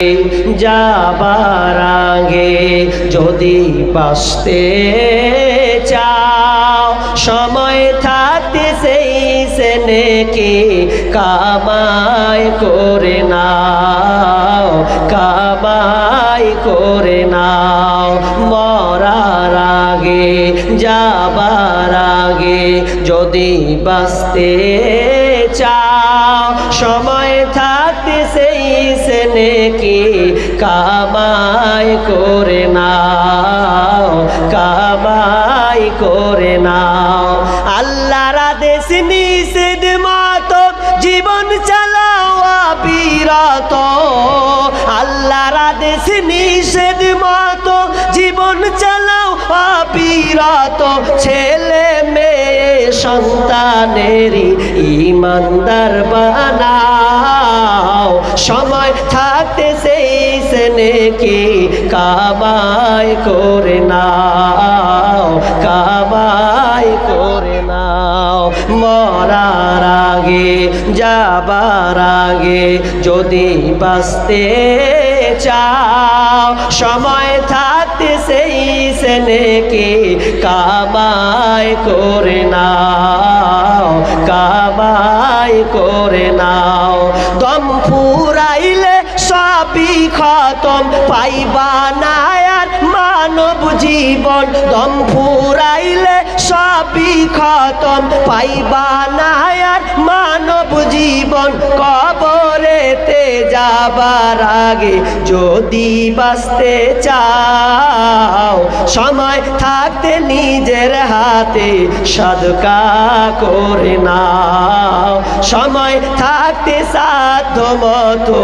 যাবার আগে যদি বাঁচতে চাও, সময় থাকতে সেই সে নেকি কামাই করে নাও, কামাই করে নাও। মরার আগে যাবার আগে যদি বাঁচতে চাও, সময় থাকতে সেই সে নেকি কামাই করে নাও, কামাই করে নাও। আল্লাহর আদেশ নিষেধ মতো জীবন চালাও অবিরত, আল্লাহর আদেশ নিষেধ মতো জীবন চালাও অবিরত। ছেলে মেয়ে সন্তানেরই ইমানদার বানাও, সময় থাকতে সেই সে নেকি কামাই করে নাও, কামাই করে নাও। মরার আগে যাবার আগে যদি বাঁচতে চাও, সময় থাকতে সেই সে নেকি কামাই করে নাও, কামাই করে নাও। দম ফুরাইলে সবই খতম, পাইবা না আর মানব জীবন। দম ফুরাইলে সবই খতম, পাইবা না আর মানব জীবন। কবরেতে যাবার আগে যদি বাঁচতে চাও, সময় থাকতে নিজের হাতে সাদকা করে নাও, সময় থাকতে সাধ্য মতো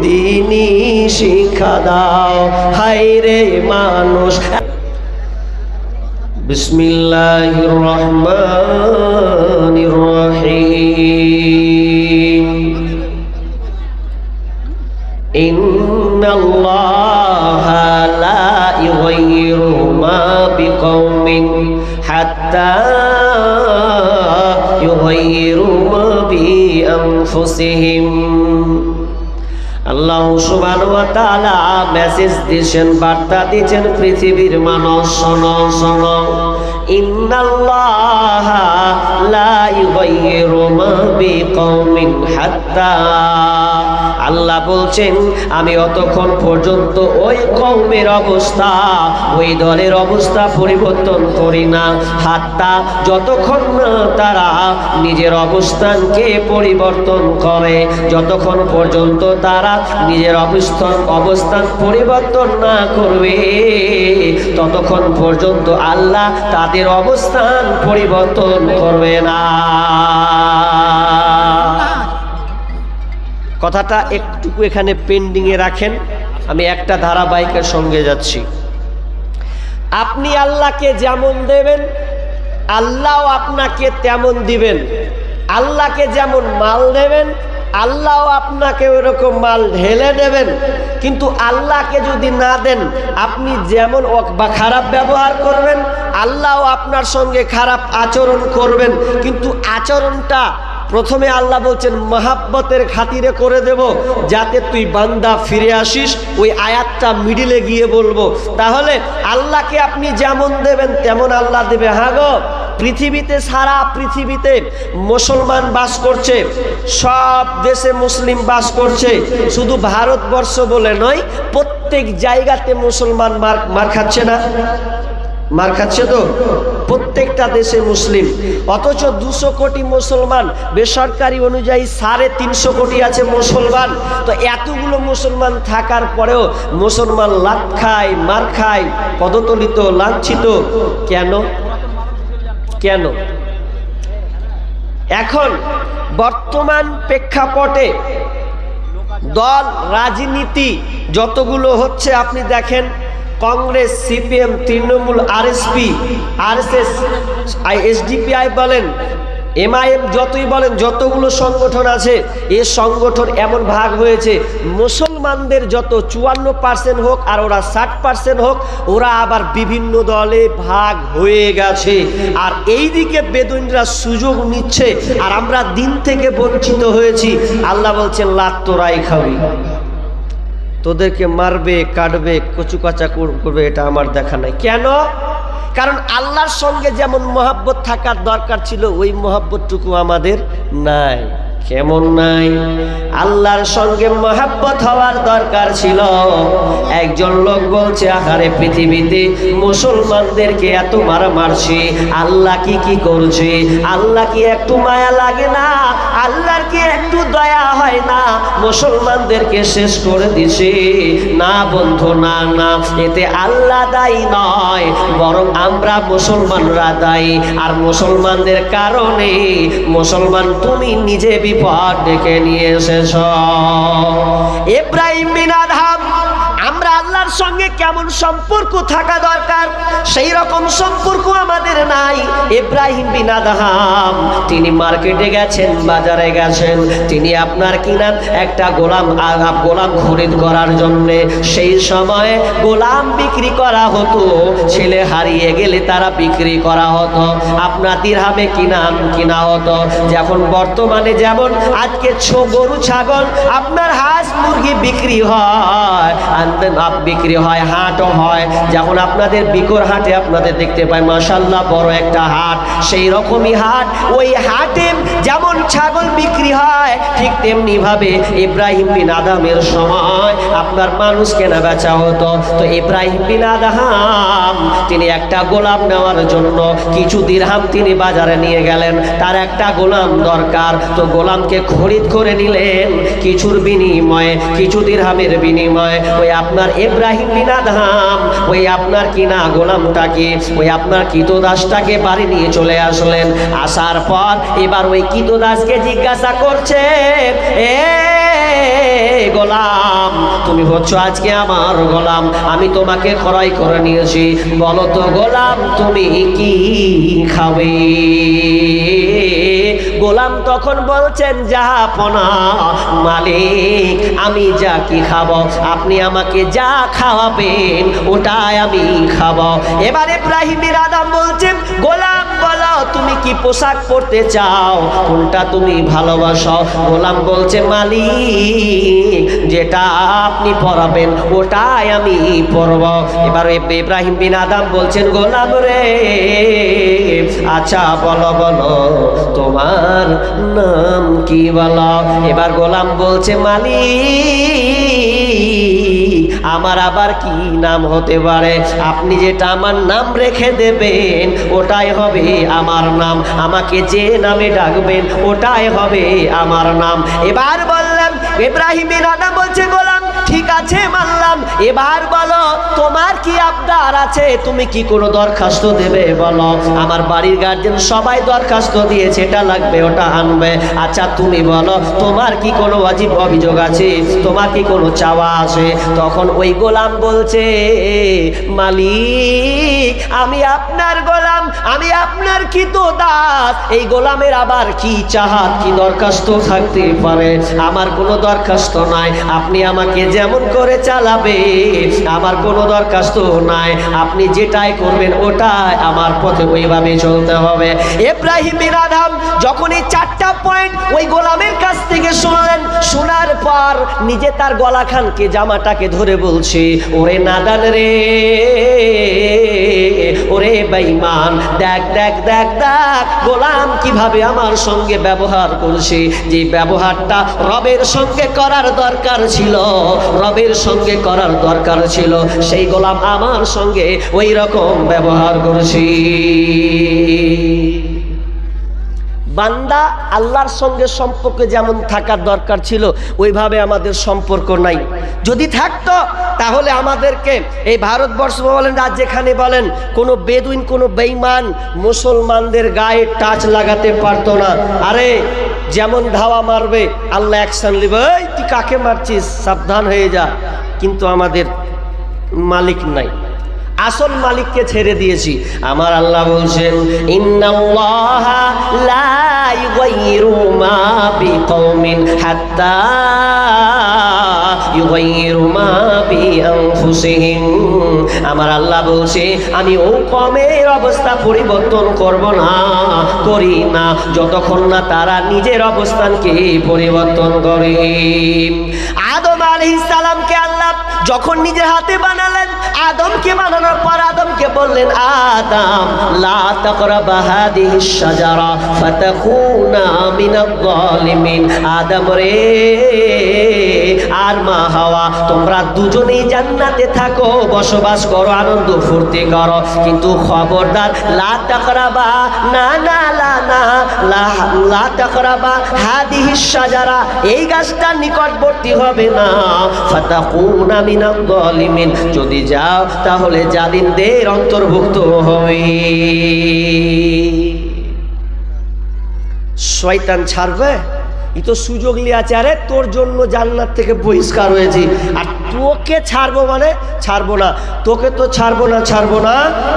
দিনী শিক্ষা দাও। হায়রে মানুষ। বিসমিল্লাহির রহমানির রহিম। ইন্নাল্লাহা লা ইউগাইয়িরু মা বিকওমিন হাত্তা ইউগাইয়িরু মা বিআনফুসিহিম। আল্লাহ সুবহানাহু ওয়া তাআলা মেসেজ দিয়েছেন, বার্তা দিয়েছেন পৃথিবীর মানুষ, শোনো শোনো। ইন্নাল্লাহা লা ইউগাইয়িরু মা বিকওমিন হাত্তা, আল্লাহ বলছেন আমি অতক্ষণ পর্যন্ত ওই কওমের অবস্থা, ওই দলের অবস্থা পরিবর্তন করি না, হাত্তা যতক্ষণ না তারা নিজের অবস্থানকে পরিবর্তন করে, যতক্ষণ পর্যন্ত তারা নিজের অবস্থান পরিবর্তন না করবে, ততক্ষণ পর্যন্ত আল্লাহ তাদের অবস্থান পরিবর্তন করবে না। কথাটা একটুকু এখানে পেন্ডিংয়ে রাখেন, আমি একটা ধারাবাহিকের সঙ্গে যাচ্ছি। আপনি আল্লাহকে যেমন দেবেন, আল্লাহ আপনাকে তেমন দিবেন। আল্লাহকে যেমন মাল দেবেন, আল্লাহ আপনাকে ওইরকম মাল ঢেলে দেবেন। কিন্তু আল্লাহকে যদি না দেন, আপনি যেমন বা খারাপ ব্যবহার করবেন, আল্লাহ আপনার সঙ্গে খারাপ আচরণ করবেন। কিন্তু আচরণটা প্রথমে আল্লাহ বলছেন মহাব্বতের খাতিরে করে দেব, যাতে তুই বান্দা ফিরে আসিস। ওই আয়াতটা মিডিলে গিয়ে বলবো। তাহলে আল্লাহকে আপনি যেমন দেবেন তেমন আল্লাহ দেবে। হ্যাঁ গো, পৃথিবীতে সারা পৃথিবীতে মুসলমান বাস করছে, সব দেশে মুসলিম বাস করছে, শুধু ভারতবর্ষ বলে নয়, প্রত্যেক জায়গাতে মুসলমান মার খাচ্ছে না? মার খাচ্ছে তো, প্রত্যেকটা দেশে মুসলিম। অথচ 200 কোটি মুসলমান, বেসরকারি অনুযায়ী 350 কোটি আছে মুসলমান। তো এতগুলো মুসলমান থাকার পরেও মুসলমান লাত খায়, মার খায়, পদতলিত, লাঞ্ছিত। কেন? কেন? এখন বর্তমান প্রেক্ষাপটে দল রাজনীতি যতগুলো হচ্ছে আপনি দেখেন, Congress, CPM, Trinamool, RSP, RSS, SDPI বলেন, এমআইএম যতই বলেন, যতগুলো সংগঠন আছে, এই সংগঠন এমন ভাগ হয়েছে, মুসলমানদের যত 54% হোক আর ওরা 60% হোক, ওরা আবার বিভিন্ন দলে ভাগ হয়ে গেছে। আর এই দিকে বেদুইনরা সুযোগ নিচ্ছে, আর আমরা দিন থেকে বঞ্চিত হয়েছি। আল্লাহ বলছেন লাত তোরাই খাবি। তোদেরকে মারবে, কাটবে, কচুকাচা করবে, এটা আমার দেখা নাই। কেন? কারণ আল্লাহর সঙ্গে যেমন মহব্বত থাকার দরকার ছিল ওই মহব্বতটুকু আমাদের নাই। কেমন নাই? আল্লাহর সঙ্গে মহব্বত হওয়ার দরকার ছিল। একজন লোক বলছে, আহারে পৃথিবীতে মুসলমানদেরকে এত মারা মারছে, আল্লাহ কি করছে? আল্লাহ কি একটু মায়া লাগে না? আল্লাহর কি একটু দয়া হয় না? মুসলমানদেরকে শেষ করে দিছে। না বন্ধু, না না, এতে আল্লাহ দায়ী নয়, বরং আমরা মুসলমানরা দায়ী। আর মুসলমানদের কারণে মুসলমান তুমি নিজে বিপদ ডেকে নিয়ে এসেছ। ইব্রাহিম বিন আদহাম, আমরা আল্লাহর সঙ্গে কেমন সম্পর্ক থাকা দরকার সেই রকম সম্পর্ক আমাদের নাই। ইব্রাহিম বিন আদহাম তিনি মার্কেটে গেছেন, বাজারে গেছেন, তিনি আপনার কিনা একটা গোলাম খরিদ করার জন্যে। সেই সময় গোলাম বিক্রি করা হতো, ছেলে হারিয়ে গেলে তারা বিক্রি করা হতো, আপনার দিরহামে কিনা হতো। যখন বর্তমানে যেমন আজকে গরু ছাগল আপনার হাঁস মুরগি বিক্রি হয়, বিক্রি হয়, হাটও হয়। যখন আপনাদের বিকর হাটে আপনাদের দেখতে পাই মাশাআল্লাহ বড় একটা হাট, সেই রকমই হাট, ওই হাটে যেমন ছাগল বিক্রি হয় ঠিক তেমনি ভাবে ইব্রাহিম বিন আদহামের সময় আপনার মানুষ কেনা বেচা হতো। তো ইব্রাহিম বিন আদহাম তিনি একটা গোলাম নেওয়ার জন্য কিছু দিরহাম তিনি বাজারে নিয়ে গেলেন, তার একটা গোলাম দরকার। তো গোলামকে খরিদ করে নিলেন কিছুর বিনিময়ে, কিছু দিরহামের বিনিময়ে। ওই আপনার ইব্রাহিম বিন আদহাম ওই আপনার কিনা গোলামটাকে, ওই আপনার কৃতদাসটাকে বাড়ি নিয়ে চলে আসলেন। আসার পর এবার ওই কৃতদাসকে জিজ্ঞাসা করছে, এ গোলাম, তুমি হচ্ছ আজকে আমার গোলাম, আমি তোমাকে ক্রয় করে নিয়েছি, বলো তো গোলাম তুমি কি খাবে? গোলাম তখন বলছেন, জাহাপনা মালিক, আমি যা কি খাবো, আপনি আমাকে যা খাওয়াবেন ওটাই আমি খাবো। এবার ইব্রাহিম বিন আদহাম বলছেন, গোলাম বলো তুমি কি পোশাক পরতে চাও, কোনটা তুমি ভালোবাসো? গোলাম বলছে, মালিক যেটা আপনি পরাবেন ওটাই আমি পরব। এবার ইব্রাহিম বিন আদহাম বলছেন, গোলাম রে, আচ্ছা বলো বলো তোমার নাম কি বলো? এবার গোলাম বলছে, মালিক আমার আবার কি নাম হতে পারে? আপনি যেটা আমার নাম রেখে দেবেন ওটাই হবে আমার নাম, আমাকে যে নামে ডাকবেন ওটাই হবে আমার নাম। এবার বললাম, ইব্রাহিম বিন আদহাম বলছে, গোলাম ঠিক আছে মানলাম, এবার বলো তোমার কি আবদার আছে, তুমি কি কোনো দরখাস্ত দেবে বলো? আমার বাড়ির গার্জেন সবাই দরখাস্ত দিয়েছে, এটা লাগবে ওটা আনবে। আচ্ছা তুমি বলো তোমার কি কোনো অভিযোগ আছে, তোমার কি কোনো চাওয়া আছে? তখন ওই গোলাম বলছে, মালিক আমি আপনার গোলাম, আমি আপনার কৃতদাস, এই গোলামের আবার কি চাহাত, কি দরখাস্ত থাকতে পারে? আমার কোনো দরখাস্ত নাই, আপনি আমাকে যেমন করে চালাবে আমার কোনো দরখাস্ত নাই, আপনি যেটাই করবেন ওটাই আমার পথে ওইভাবে চলতে হবে। ইব্রাহিম বিন আদহাম যখন এই 4টা পয়েন্ট ওই গোলামের কাছ থেকে শুনলেন, শোনার পর নিজে তার গলাখানকে জামাটাকে ধরে বলছে, ওরে নাদান রে, ওরে বেঈমান, দেখ দেখ দেখ দেখ গোলাম কিভাবে আমার সঙ্গে ব্যবহার করছে, যে ব্যবহারটা রবের সঙ্গে করার দরকার ছিল, রবের সঙ্গে করার দরকার ছিল, সেই গোলাম আমার সঙ্গে ওই রকম ব্যবহার করছি। বান্দা আল্লাহর সঙ্গে সম্পর্ক যেমন থাকার দরকার ছিল ওইভাবে আমাদের সম্পর্ক নাই। যদি থাকতো তাহলে আমাদেরকে এই ভারতবর্ষ বলেন আর যেখানে বলেন কোনো বেদুইন কোনো বেঈমান মুসলমানদের গায়ে টাচ লাগাতে পারতো না। আরে যেমন ধাওয়া মারবে আল্লাহ অ্যাকশন নেবে, এই তুই কাকে মারছিস সাবধান হয়ে যা, কিন্তু আমাদের মালিক নাই। আসল মালিককে ছেড়ে দিয়েছি। আমার আল্লাহ বলছেন ইন্নাল্লাহা লা ইউগাইয়িরু মা বিকওমিন হাত্তা ইউগাইয়িরু মা বিআনফুসিহিম। আমার আল্লাহ বলছে আমি ও কওমের অবস্থা পরিবর্তন করব না, করি না, যতক্ষণ না তারা নিজের অবস্থানকে পরিবর্তন করে। আদম আলাইহিস সালামকে আল্লাহ যখন নিজের হাতে বানালেন, আদমকে বানানোর পর আদমকে বললেন আদম লা তাকরাবা হাদিহিস শাজারা ফাতাকুনা মিনাল যালিমিন। আদম রে আর মা হাওয়া তোমরা দুজনেই জান্নাতে থাকো, বসবাস করো, আনন্দ ফুর্তি করো, কিন্তু খবরদার লা তাকরাবা না না লা না লা তাকরাবা হাদিহিস শাজারা, এই গাছটার নিকটবর্তী হবে না, ফাতাকুনা মিনাল যালিমিন, যদি যাও তাহলে জালিমদের অন্তর্ভুক্ত হবে। শয়তান ছাড়বে? ই তো সুযোগ লিয়াছে, আরে তোর জন্য জান্নাত থেকে বহিষ্কার হয়েছি, আর তোকে ছাড়বো মানে ছাড়বো না, তোকে তো ছাড়বো না,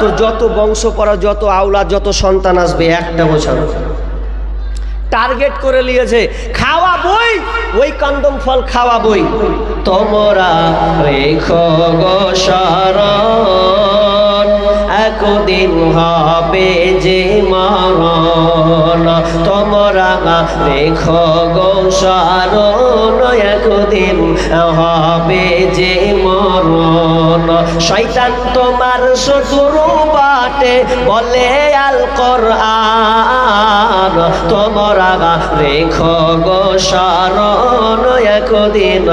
তোর যত বংশ পড়া, যত আওলাদ, যত সন্তান আসবে একটা ছাড়বো। টার্গেট করে নিয়েছে, খাওয়াবই, ওই কন্দম ফল খাওয়াবই। তোমরা রেখো গো শরণ, একদিন হবে যে মরণ। তোমরা রেখো গো শরণ, একদিন হবে যে মরণ। শয়তান তোমার শত্রু বাটে বলে আল কোরআন, তোমরা রেখো গো শরণ, একদিন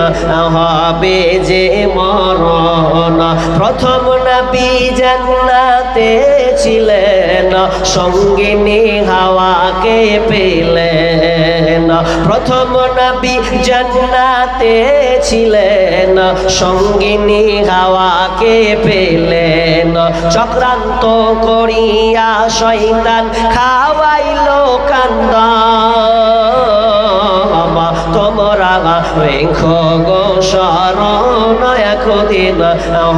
হবে যে মরণ। প্রথম নবী জান্নাতে ছিলেন, সঙ্গিনী হাওয়াকে পেলেন। প্রথম নবী জান্নাতে ছিলেন, সঙ্গিনী হাওয়াকে পেলেন। চক্রান্ত করিয়া শয়তান খাওয়াইলো কান্দম, তোমরা রেখো গো শরণ, একদিন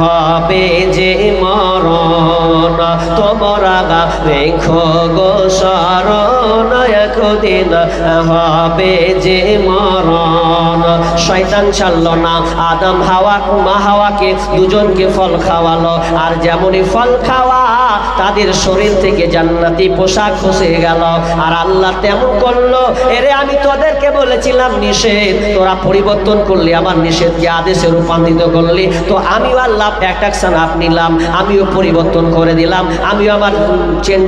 হবে যে মরণ। তোমরা রেখো গো শরণ, একদিন হবে যে মরণ। শয়তান ছাড়ল না, আদম হাওয়া মা হাওয়াকে দুজনকে ফল খাওয়ালো, আর যেমনই ফল খাওয়া তাদের শরীর থেকে জান্নাতি পোশাক খসে গেল। আর আল্লাহ তেমন করলো, এরে আমি তোদেরকে বলেছিলাম নিষেধ, তোরা পরিবর্তন করলি, আমার নিষেধকে আদেশে রূপান্তরিত করলি, তো আমিও আল্লাহ অ্যাকশন আপ নিলাম, আমিও পরিবর্তন করে দিলাম, আমিও আমার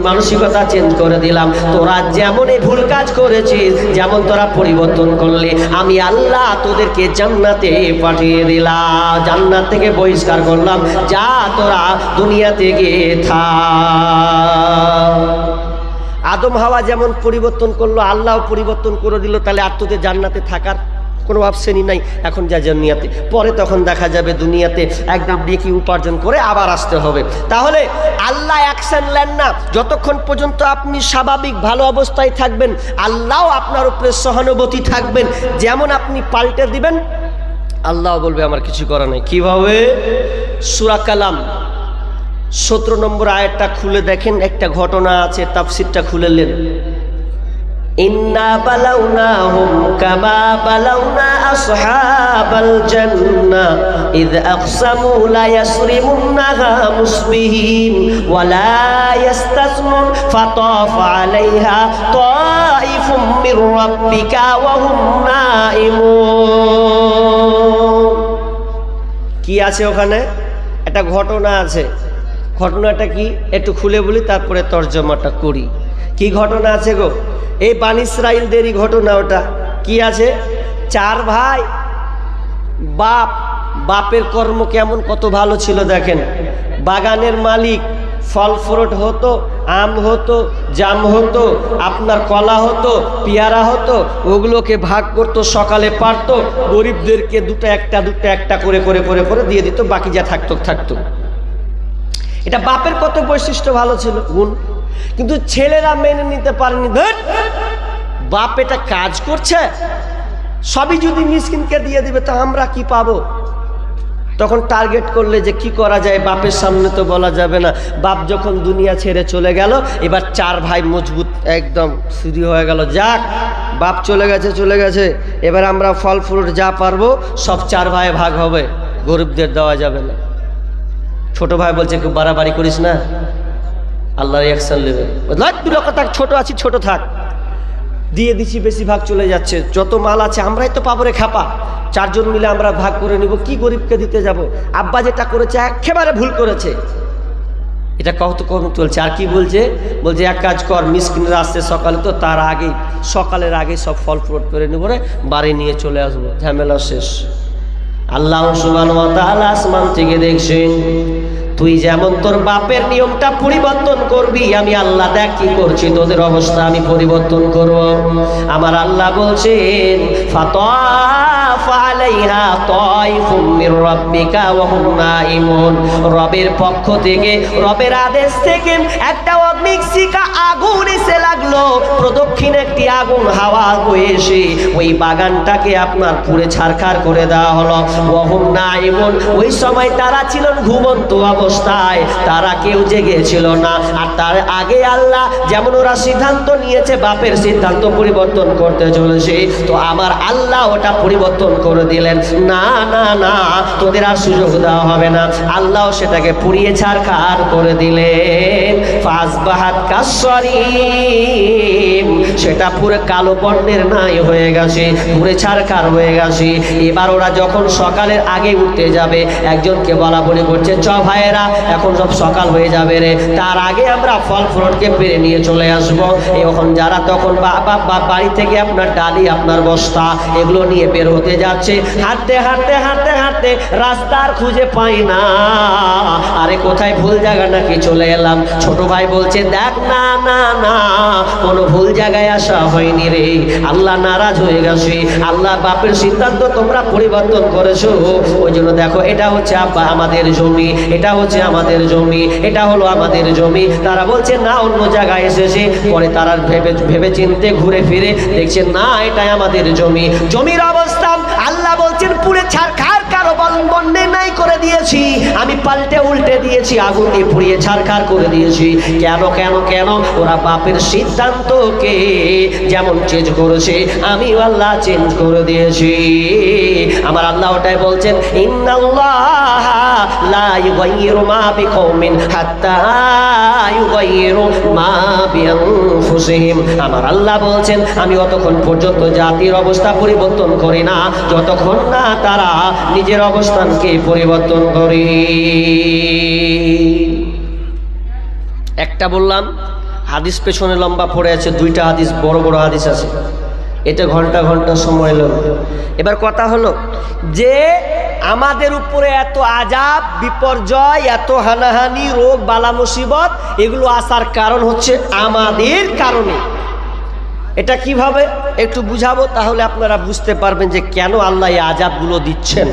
মানসিকতা চেঞ্জ করে দিলাম। তোরা যেমনই ভুল কাজ করেছিস, যেমন তোরা পরিবর্তন করলি, আমি আল্লাহ তোদেরকে জান্নাতে পাঠিয়ে দিলাম, জান্নাত থেকে বহিষ্কার করলাম, যা তোরা দুনিয়াতে গিয়ে থাক। আদম হাওয়া যেমন পরিবর্তন করলো, আল্লাহ পরিবর্তন করে দিল, তাহলে আর তোদের জান্নাতে থাকার কোনো অপশনই নাই। এখন যা দুনিয়াতে, পরে তখন দেখা যাবে দুনিয়াতে একদম নেকি উপার্জন করে আবার আসতে হবে। তাহলে আল্লাহ অ্যাকশন নেন না, যতক্ষণ পর্যন্ত আপনি স্বাভাবিক ভালো অবস্থায় থাকবেন, আল্লাহ আপনার উপরে সহানুভূতি থাকবেন। যেমন আপনি পাল্টে দিবেন, আল্লাহ বলবে আমার কিছু করা নাই। কিভাবে? সূরা কালাম 17 নম্বর আয়াতটা খুলে দেখেন, একটা ঘটনা আছে, তাফসীরটা খুলে নেন। ইন্না বালাউনাহুম কামা বালাউনা আসহাবাল জান্নাহ ইয আকসামু লা ইয়াসরিমুন্নাহা মুসবিহিন ওয়া লা ইস্তাসনুন ফাতাফা আলাইহা তাইফুম মির রাব্বিকা ওয়া হুম নাইমুন। কি আছে ওখানে? একটা ঘটনা আছে। ঘটনাটা কি একটু খুলে বলি, তারপরে তর্জমাটা করি। কি ঘটনা আছে গো? এই বানি ইসরাইলদেরই ঘটনা। ওটা কি আছে? 4 ভাই, বাপের কর্ম কেমন কত ভালো ছিল দেখেন। বাগানের মালিক, ফল ফ্রুট হতো, আম হতো, জাম হতো, আপনার কলা হতো, পেয়ারা হতো, ওগুলোকে ভাগ করতো, সকালে পারতো, গরিবদেরকে দুটো একটা করে করে করে করে দিয়ে দিত, বাকি যা থাকতো। এটা বাপের কত বৈশিষ্ট্য ভালো ছিল, গুণ। কিন্তু ছেলেরা মেনে নিতে পারেনি। বাপ এটা কাজ করছে, সবই যদি মিসকিনকে দিয়ে দিবে তো আমরা কি পাবো? তখন টার্গেট করলে যে কি করা যায়, বাপের সামনে তো বলা যাবে না। বাপ যখন দুনিয়া ছেড়ে চলে গেল, এবার 4 ভাই মজবুত একদম শুরু হয়ে গেল। যাক, বাপ চলে গেছে, এবার আমরা ফল ফ্রুট যা পারবো সব 4 ভাই ভাগ হবে, গরিবদের দেওয়া যাবে না। ছোট ভাই বলছে খুব বাড়াবাড়ি করিস না, আল্লাহর অ্যাকশন নেবে। কথা, ছোট আছি, ছোট থাক, দিয়ে দিচ্ছি, বেশিরভাগ চলে যাচ্ছে। যত মাল আছে আমরাই তো পাবো রে খাপা, 4 জন মিলে আমরা ভাগ করে নিব, কি গরিবকে দিতে যাব? আব্বা যেটা করেছে একেবারে ভুল করেছে, এটা কত কম চলছে। আর কি বলছে, এক কাজ কর, মিসকিনরা আসছে সকালে, তো তার আগেই সকালের আগে সব ফল ফ্রুট করে নিব রে, বাড়ি নিয়ে চলে আসবো, ঝামেলা শেষ। আল্লাহ সুবহানাহু ওয়া তাআলা আসমান থেকে দেখছেন, তুই যেমন তোর বাপের নিয়মটা পরিবর্তন করবি, আমি আল্লাহ দেখ কি করছি, তোদের অবস্থা আমি পরিবর্তন করব। আমার আল্লাহ বলছেন, ফাতাফা আলাইহা তাইফুম মির রাব্বিকা ওয়া হুম নাঈমুন, রবের পক্ষ থেকে, রবের আদেশ থেকে একটা অগ্নিশিখা আগুন এসে লাগলো, প্রদক্ষিণে একটি আগুন হাওয়া বয়ে এসে ওই বাগানটাকে আপনার পুড়ে ছারখার করে দেওয়া হলো। ওয়া হুম নাঈমুন, ওই সময় তারা ছিলেন ঘুমন্ত অবস্থায়, তারা কেউ জেগে ছিল না। আর তার আগে আল্লাহ যেমন ওরা সিদ্ধান্ত নিয়েছে বাপের সিদ্ধান্ত পরিবর্তন করতে চলেছে, তো আমার আল্লাহ ওটা পরিবর্তন করে দিলেন। না না না, তোদের আর সুযোগ দেওয়া হবে না। আল্লাহ সেটাকে পুড়িয়ে ছারখার করে দিলেন। ফাসবাহাত কাসসারিম, সেটা পুরো কালো বর্ণের নাই হয়ে গেছে, পুড়ে ছারখার হয়ে গেছে। এবার ওরা যখন সকালের আগে উঠতে যাবে, একজনকে বলা বলি করছে, চ ভাইয়েরা এখন সব সকাল হয়ে যাবে রে, তার আগে আমরা ফল ফ্রুটকে পেরে নিয়ে চলে আসবো। এখন যারা তখন বাড়ি থেকে আপনার ডালি, আপনার বস্তা, এগুলো নিয়ে বের হতে যাচ্ছে, হাঁটতে হাঁটতে হাঁটতে হাঁটতে রাস্তার খুঁজে পাই না, আরে কোথায় ভুল জায়গা নাকি চলে এলাম। ছোট ভাই বলছে, দেখ না না না, কোনো ভুল জায়গায় আসা হয়নি রে, আল্লাহ নারাজ হয়ে গেছে, আল্লাহ বাপের সিদ্ধান্ত তোমরা পরিবর্তন করেছো, ওই জন্য দেখো এটা হচ্ছে আব্বা আমাদের জমি, এটা হচ্ছে আমাদের জমি, এটা হলো আমাদের জমি। তারা বলছে না, অন্য জায়গায় এসেছে। পরে তারা ভেবে চিনতে ঘুরে ফিরে দেখছে না, এটাই আমাদের জমি। জমির অবস্থা আল্লাহ বলছেন পুড়ে ছারখার, কারো বন্যে নাই করে দিয়েছি, আমি পাল্টে উল্টে দিয়েছি, আগুন দিয়ে পুড়িয়ে ছারখার করে দিয়েছি। কেন কেন কেন? ওরা বাপের সিদ্ধান্তকে যেমন চেঞ্জ করেছে, আমি আল্লাহ চেঞ্জ করে দিয়েছি। আমার আল্লাহ ওটাই বলছেন, ইন্নাল্লাহ লা ইউগাইয়িরু মা বিকওমিন হাত্তা ইউগাইয়িরু মা বিআনফুসিহিম। আমার আল্লাহ বলছেন, আমি অতক্ষণ পর্যন্ত জাতির অবস্থা পরিবর্তন করি না যতক্ষণ না তারা নিজের অবস্থানকে পরিবর্তন করি। একটা বললাম, হাদিস পেছনে লম্বা পড়ে আছে, 2টা হাদিস, বড় বড় হাদিস আছে, এটা ঘন্টা ঘন্টা সময় লাগবে। এবার কথা হলো যে আমাদের উপরে এত আযাব, বিপর্যয়, এত হানাহানি, রোগ বালা মুসিবত, এগুলো আসার কারণ হচ্ছে আমাদের কারণে। এটা কিভাবে একটু বুঝাবো, তাহলে আপনারা বুঝতে পারবেন যে কেন আল্লাহ এই আযাবগুলো দিচ্ছেন।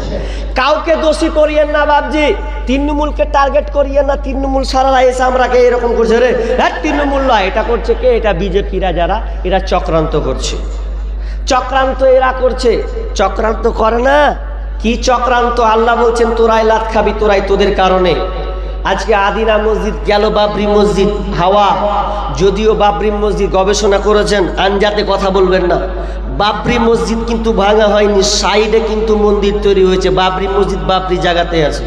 কাউকে দোষী করিয়েন না বাবজি, তৃণমূলকে টার্গেট করিয়েন না। তৃণমূল সারারা এসে আমরাকে এরকম করছে, রে হ্যাঁ তৃণমূল নয়, এটা করছে কে? এটা বিজেপিরা, যারা এরা চক্রান্ত করছে। চক্রান্ত এরা করছে, চক্রান্ত করে না। কি চক্রান্ত? আল্লাহ বলছেন, তোরাই লাত খাবি, তোরাই, তোদের কারণে। আজকে আদিনা মসজিদ গেল, বাবরি মসজিদ হাওয়া। যদিও বাবরি মসজিদ গবেষণা করেছেন, আনজাতে কথা বলবেন না, বাবরি মসজিদ কিন্তু ভাঙা হয়নি, সাইডে কিন্তু মন্দির তৈরি হয়েছে। বাবরি মসজিদ বাবরি জায়গাতে আছে।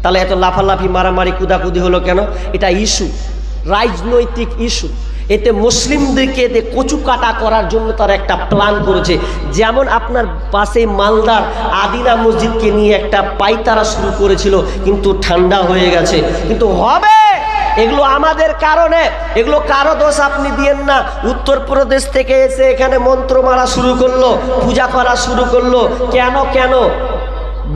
তাহলে এত লাফালাফি, মারামারি, কুদাকুদি হলো কেন? এটা ইস্যু, রাজনৈতিক ইস্যু। এতে মুসলিমদেরকে এতে কচু কাটা করার জন্য তারা একটা প্ল্যান করেছে। যেমন আপনার পাশে মালদার আদিনা মসজিদকে নিয়ে একটা পাইতারা শুরু করেছিল, কিন্তু ঠান্ডা হয়ে গেছে। কিন্তু হবে, এগুলো আমাদের কারণে, এগুলো কারো দোষ আপনি দিয়েন না। উত্তরপ্রদেশ থেকে এসে এখানে মন্ত্র মারা শুরু করলো, পূজা করা শুরু করলো। কেন কেন?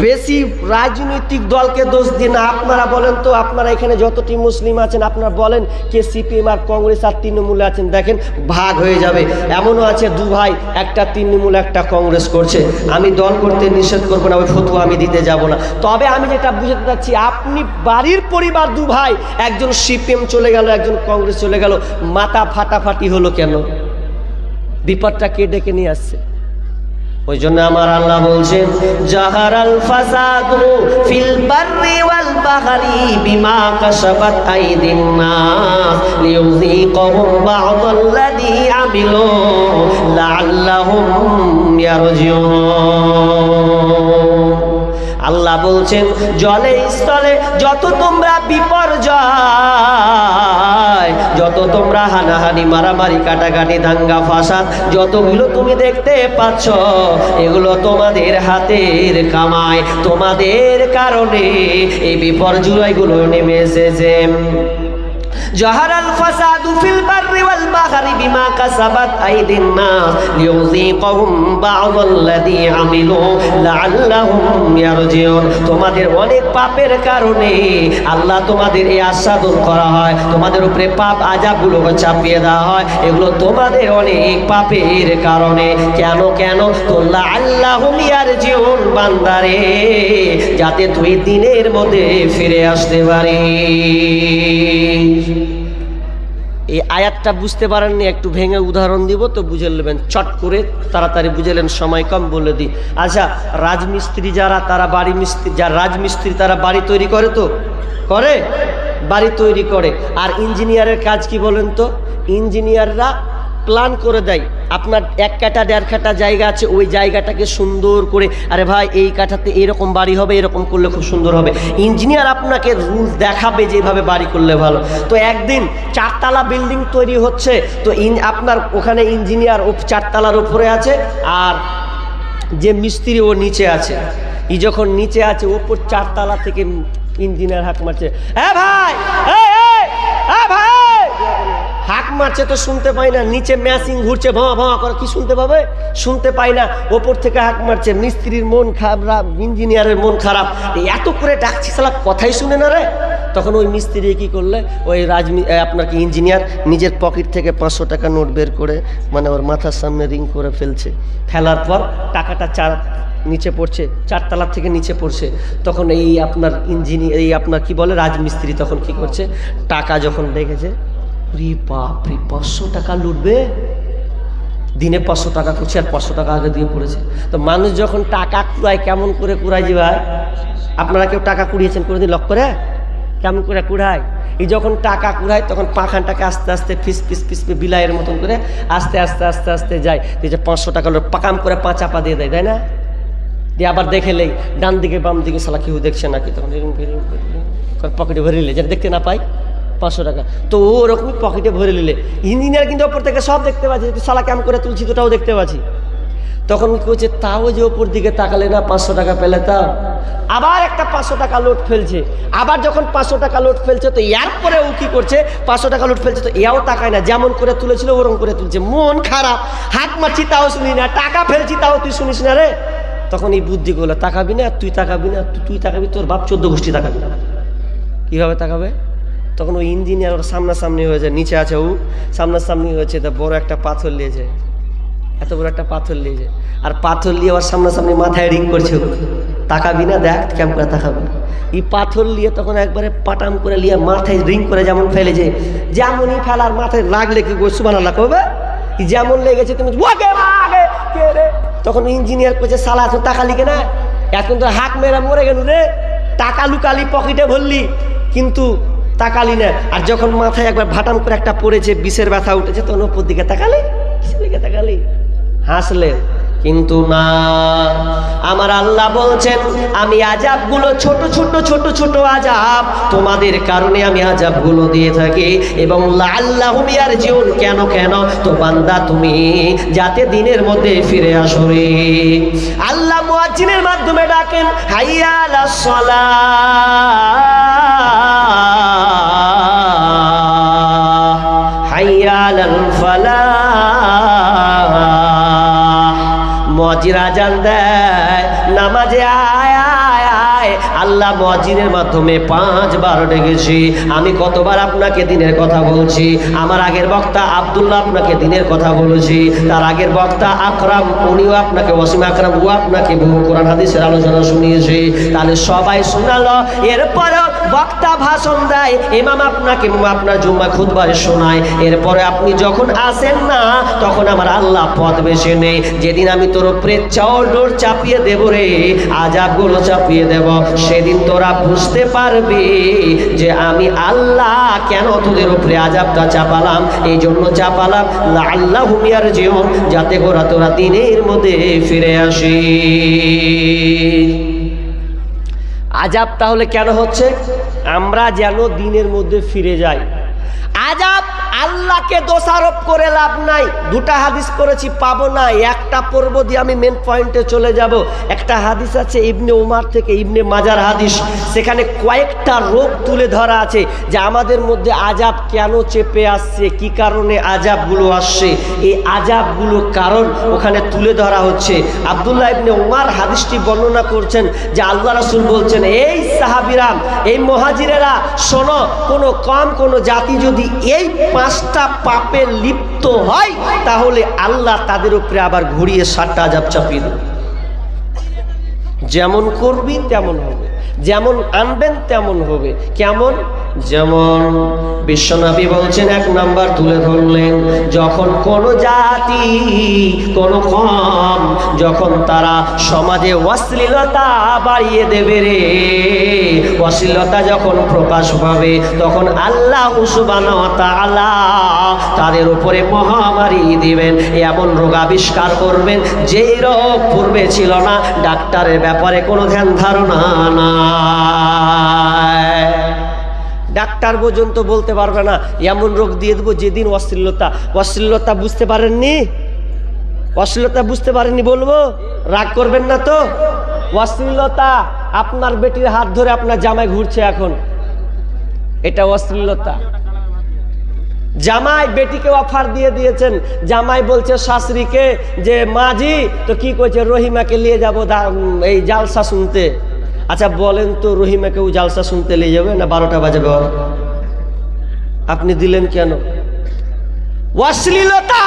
বেশি রাজনৈতিক দলকে দোষ দিন না। আপনারা বলেন তো, আপনারা এখানে যতটি মুসলিম আছেন, আপনারা বলেন কে সিপিএম আর কংগ্রেস আর তৃণমূলে আছেন, দেখেন ভাগ হয়ে যাবে। এমনও আছে 2 ভাই, একটা তৃণমূল একটা কংগ্রেস করছে। আমি দল করতে নিষেধ করবো না, ওই ফতোয়া আমি দিতে যাব না। তবে আমি যেটা বুঝতে চাচ্ছি, আপনি বাড়ির পরিবার 2 ভাই, একজন সিপিএম চলে গেল, একজন কংগ্রেস চলে গেল, মাথা ফাটাফাটি হলো কেন? বিপদটা কে ডেকে নিয়ে আসছে? ওই জন্য আমার আল্লাহ বলছেন জাহারাল ফাসাদু ফিল বাররি ওয়াল বাহরি বিমা কাসাবাত আইদিন নাস লিয়ুযীকাহুম বা'দাল্লাযী আমিলু লাআল্লাহুম ইয়ারজিউন। আল্লাহ বলছেন জলে স্থলে যত তোমরা বিপর্যয়, যত তোমরা হানাহানি মারামারি কাটাকাটি দাঙ্গা ফাসাদ যতগুলো তুমি দেখতে পাচ্ছ, এগুলো তোমাদের হাতের কামাই, তোমাদের কারণে এই বিপর্যয়গুলো নেমে এসেছে। জাহারাল ফাসাদু ফিল বাররি ওয়াল বাহরি বিমা কাসাবাত আইদিন নাস লিয়ুযীকাহুম বা'দাল্লাযী আমিলু লাআল্লাহুম ইয়ারজিউন। তোমাদের অনেক পাপের কারণে আল্লাহ তোমাদের এই আস্বাদন করা হয়, তোমাদের উপরে পাপ আযাবগুলো চাপিয়ে দেওয়া হয়, এগুলো তোমাদের অনেক পাপের কারণে। কেন কেন? তো লাআল্লাহুম ইয়ারজিউন, বান্দারে যাতে তুই দিনের মধ্যে ফিরে আসতে পারিস। এই আয়াতটা বুঝতে পারেননি, একটু ভেঙে উদাহরণ দিব তো বুঝে নেবেন, চট করে তাড়াতাড়ি বুঝে নেন, সময় কম বলে দিই। আচ্ছা, রাজমিস্ত্রি যারা, তারা বাড়ি মিস্ত্রি, যারা রাজমিস্ত্রি তারা বাড়ি তৈরি করে, তো করে, বাড়ি তৈরি করে। আর ইঞ্জিনিয়ারের কাজ কি বলেন তো? ইঞ্জিনিয়াররা প্ল্যান করে দেয়, আপনার 1 কাঠা 1.5 কাঠা জায়গা আছে, ওই জায়গাটাকে সুন্দর করে, আরে ভাই এই কাঠাতে এরকম বাড়ি হবে, এরকম করলে খুব সুন্দর হবে। ইঞ্জিনিয়ার আপনাকে রুলস দেখাবে যেভাবে বাড়ি করলে ভালো। তো একদিন 4 তলা বিল্ডিং তৈরি হচ্ছে, তো আপনার ওখানে ইঞ্জিনিয়ার 4 তলার উপরে আছে, আর যে মিস্ত্রি ও নিচে আছে। এই যখন নিচে আছে, ওপর 4 তলা থেকে ইঞ্জিনিয়ার হাঁক মারছে, হ্যাঁ ভাই, ভাই হাঁক মারছে তো শুনতে পাই না, নিচে মেশিন ঘুরছে ভাঁ ভাঁ করে, কি শুনতে পাবে? শুনতে পাই না। ওপর থেকে হাঁক মারছে, মিস্ত্রির মন খারাপ, ইঞ্জিনিয়ারের মন খারাপ, এত করে ডাকছি শালা কথাই শুনে না রে। তখন ওই মিস্ত্রি কি করলে, ওই আপনার কি ইঞ্জিনিয়ার নিজের পকেট থেকে 500 টাকা নোট বের করে, মানে ওর মাথার সামনে রিং করে ফেলছে। ফেলার পর টাকাটা নিচে পড়ছে, 4 তলা থেকে নিচে পড়ছে। তখন এই আপনার ইঞ্জিনিয়ার, এই আপনার কি বলে রাজমিস্ত্রি, তখন কি করছে, টাকা যখন দেখেছে, বাপরে 500 টাকা লুটবে, দিনে 500 টাকা করছে, আর 500 টাকা আগে দিয়ে পড়েছে। তো মানুষ যখন টাকা কুড়ায়, কেমন করে কুড়ায় যে ভাই? আপনারা কেউ টাকা কুড়িয়েছেন কোনোদিন লক্ষ্য করে? কেমন করে কুড়ায়? এই যখন টাকা কুড়ায়, তখন পাখানটাকে আস্তে আস্তে ফিস ফিস ফিস বিলাইয়ের মতন করে আস্তে আস্তে আস্তে আস্তে যায়, এই যে 500 টাকা পাকাম করে 5 চাপা দিয়ে দেয়, তাই না? দিয়ে আবার দেখেলেই ডান দিকে বাম দিকে শালা কেউ দেখছে নাকি, তখন পকেটে ভরে নিলে, যেটা দেখতে না পাই 500 টাকা, তো ওরকমই পকেটে ভরে নিলে। ইঞ্জিনিয়ার কিন্তু ওপর থেকে সব দেখতে পাচ্ছি, শালা কেমন করে তুলছি তোটাও দেখতে পাচ্ছি। তখন কি করছে, তাও যে ওপর দিকে তাকালে না 500 টাকা পেলে, তাও আবার একটা 500 টাকা লোড ফেলছে। আবার যখন 500 টাকা লোড ফেলছে, তো এর পরে ও কি করছে, 500 টাকা লোড ফেলছে, তো এও তাকায় না, যেমন করে তুলেছিল ওরকম করে তুলছে। মন খারাপ, হাত মারছি তাও শুনি না, টাকা ফেলছি তাও তুই শুনিস না রে। তখন এই বুদ্ধি করলো, তাকাবি না, তুই তাকাবি না, তুই তাকাবি, তোর বাপ 14 গোষ্ঠী তাকাবি না। কীভাবে তাকাবে? তখন ওই ইঞ্জিনিয়ার ওর সামনাসামনি হয়ে যায়, নিচে আছে ও সামনাসামনি হয়েছে, তা বড় একটা পাথর নিয়েছে, এত বড় একটা পাথর নিয়েছে, আর পাথর নিয়ে ওর সামনাসামনি মাথায় রিং করছে, তাকাবি না, দেখ কেমন করে তাকাবি না। এই পাথর নিয়ে তখন একবারে পাটাম করে নিয়ে মাথায় রিং করে যেমন ফেলেছে, যেমনই ফেলার মাথায় লাগলে কি সুবহানাল্লাহ কবে, যেমন লেগেছে তুমি তখন ইঞ্জিনিয়ার করছে, শালা এখন তাকালি কেনা, এখন তো হাঁক মেরা মরে গেল রে, টাকা লুকালি পকেটে ভরলি কিন্তু তাকালি না। আর যখন মাথায় একবার ভাটাম করে একটা পড়েছে, বিষের ব্যথা উঠেছে, তখন ওপর দিকে তাকালি, কিসের দিকে তাকালি, হাসলে। কিন্তু না, আমার আল্লাহ বলছেন আমি আযাবগুলো ছোট ছোট ছোট ছোট আযাব তোমাদের কারণে আমি আযাবগুলো দিয়ে থাকি, এবং লাআল্লাহুম ইয়ারজিউন, কেন কেন? তো বান্দা তুমি যাতে দিনের মধ্যে ফিরে আসো রে। আল্লাহ মুয়াজ্জিনের মাধ্যমে ডাকেন, হাইয়া আলাস সালাহ, হাইয়া আলাল ফালাহ। মুয়াজ্জিন আযান দেয়, নামাজে আয় আয় আয়, আল্লাহ মুয়াজ্জিনের মাধ্যমে 5 বার ডেকেছি। আমি কতবার আপনাকে দিনের কথা বলছি। আমার আগের বক্তা আব্দুল্লাহ আপনাকে দিনের কথা বলেছি, তার আগের বক্তা আকরাম উনিও আপনাকে, ওয়াসিম আকরাম ও আপনাকে বহু কোরআন হাদিসের আলোচনা শুনিয়েছে। তাহলে সবাই শোনালো, এরপরে বক্তা ভাষণ দেয়, ইমাম আপনাকে আপনার জুম্মা খুতবায় শোনায়, এরপরে আপনি যখন আসেন না তখন আমার আল্লাহ পথ বেছে নেই। যেদিন আমি তোর উপরে চাদর চাপিয়ে দেব রে, আযাবগুলো চাপিয়ে দেব, সেদিন তোরা বুঝতে পারবি যে আমি আল্লাহ কেন তোদের উপরে আযাবটা চাপালাম। এই জন্য চাপালাম লাআল্লাহুম ইয়ারজিউন, যাতে করে তোরা দিনের মধ্যে ফিরে আসি। আযাব তাহলে কেন হচ্ছে? আমরা যেন দিনের মধ্যে ফিরে যাই। আযাব আল্লাহকে দোষারোপ করে লাভ নাই। দুটা হাদিস করেছি, পাবো না, একটা পর্ব দিয়ে আমি মেন পয়েন্টে চলে যাব। একটা হাদিস আছে ইবনে উমার থেকে, ইবনে মাজার হাদিস, সেখানে কয়েকটা রোগ তুলে ধরা আছে যে আমাদের মধ্যে আযাব কেন চেপে আসছে, কি কারণে আযাবগুলো আসছে, এই আযাবগুলো কারণ ওখানে তুলে ধরা হচ্ছে। আব্দুল্লাহ ইবনে উমার হাদিসটি বর্ণনা করছেন যে আল্লাহ রাসূল বলছেন, এই সাহাবীরা, এই মুহাজিরেরা শোনো, কোনো কম কোনো জাতি যদি এই 5টা পাপে লিপ্ত হয় তাহলে আল্লাহ তাদের উপরে আবার ঘুরিয়ে 7টা আযাব চাপিয়ে দেবে। যেমন করবি তেমন হবে, যেমন আনবেন তেমন হবে। কেমন? যেমন বিশ্বনবী বলছেন, 1 নাম্বার তুলে ধরলেন, যখন কোন জাতি, কোন কম, যখন তারা সমাজে অশ্লীলতা বাড়িয়ে দেবে রে, অশ্লীলতা যখন প্রকাশ পাবে, তখন আল্লাহ সুবহানাহু ওয়া তাআলা তাদের উপরে মহামারী দিবেন, এমন রোগ আবিষ্কার করবেন যেই রোগ পূর্বে ছিল না। ডাক্তারের ব্যাপারে কোনো ধ্যান ধারণা নাই, ডাক্তার পর্যন্ত বলতে পারবে না, এমন রোগ দিয়ে দেবো যেদিন অশ্লীলতা বুঝতে পারেননি, অশ্লীলতা বুঝতে পারেননি বলবো, রাগ করবেন না তো? অশ্লীলতা আপনার বেটির হাত ধরে আপনার জামাই ঘুরছে এখন, এটা অশ্লীলতা। জামাই বেটিকে অফার দিয়ে দিয়েছেন, জামাই বলছে শাশুড়িকে যে মাঝি তো কি কইছে, রহিমাকে নিয়ে যাবো এই জালসা শুনতে। আচ্ছা বলেন তো, রহিমাকেও জালসা শুনতে নিয়ে যাবে না 12টা বাজাবে? আপনি দিলেন কেন? অশ্লীলতা।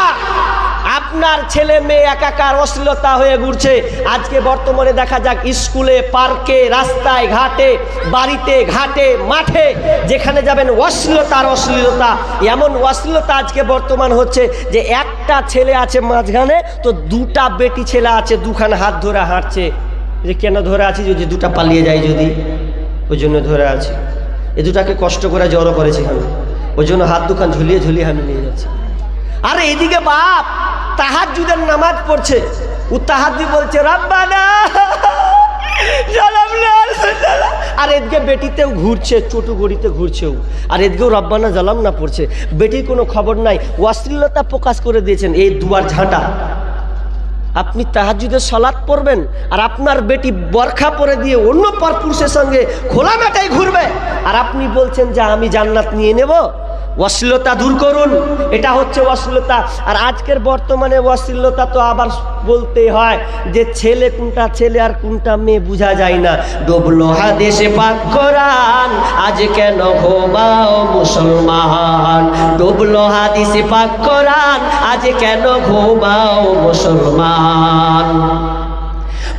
আপনার ছেলে মেয়ে একাকার অশ্লীলতা হয়ে ঘুরছে। আজকে বর্তমানে দেখা যাক স্কুলে, পার্কে, রাস্তায় ঘাটে, বাড়িতে ঘাটে, মাঠে, যেখানে যাবেন অশ্লীলতার অশ্লীলতা। এমন অশ্লীলতা আজকে বর্তমান হচ্ছে যে একটা ছেলে আছে মাঝখানে, তো 2টা বেটি ছেলে আছে দুখান হাত ধরে হাঁটছে। যে কেন ধরে আছি? যদি 2টা পালিয়ে যায় যদি, ওই জন্য ধরে আছি। এই 2টাকে কষ্ট করে জড়ো করেছি আমি, ওই জন্য হাত দুখান ঝুলিয়ে ঝুলিয়ে আমি নিয়ে যাচ্ছি। আরে এদিকে বাপ তাহাজ্জুদের নামাজ পড়ছে, ও তাহাজ্জুদ বলছে রব্বানা জালামনা, আর এদিকে বেটিতেও ঘুরছে, ছোটো গড়িতে ঘুরছেও, আর এদিকেও রব্বানা জালামনা পড়ছে। বেটির কোনো খবর নাই, অশ্লীলতা প্রকাশ করে দিয়েছেন। এই দুয়ার ঝাঁটা, আপনি তাহাজ্জুদের সালাত পড়বেন আর আপনার বেটি বরখা পরে দিয়ে অন্য পরপুরুষের সঙ্গে খোলা মেটাই ঘুরবে, আর আপনি বলছেন যে আমি জান্নাত নিয়ে নেব। অশ্লীলতা দূর করুন, এটা হচ্ছে অশ্লীলতা। আর আজকের বর্তমানে অশ্লীলতা তো আবার বলতে হয় যে ছেলে কোনটা ছেলে আর কোনটা মেয়ে বোঝা যায় না। ডুবলো হাদিসে পাক কোরআন, আজ কেন ঘুমাও মুসলমান, ডুবলো হাদিসে পাক কোরআন, আজ কেন ঘুমাও মুসলমান।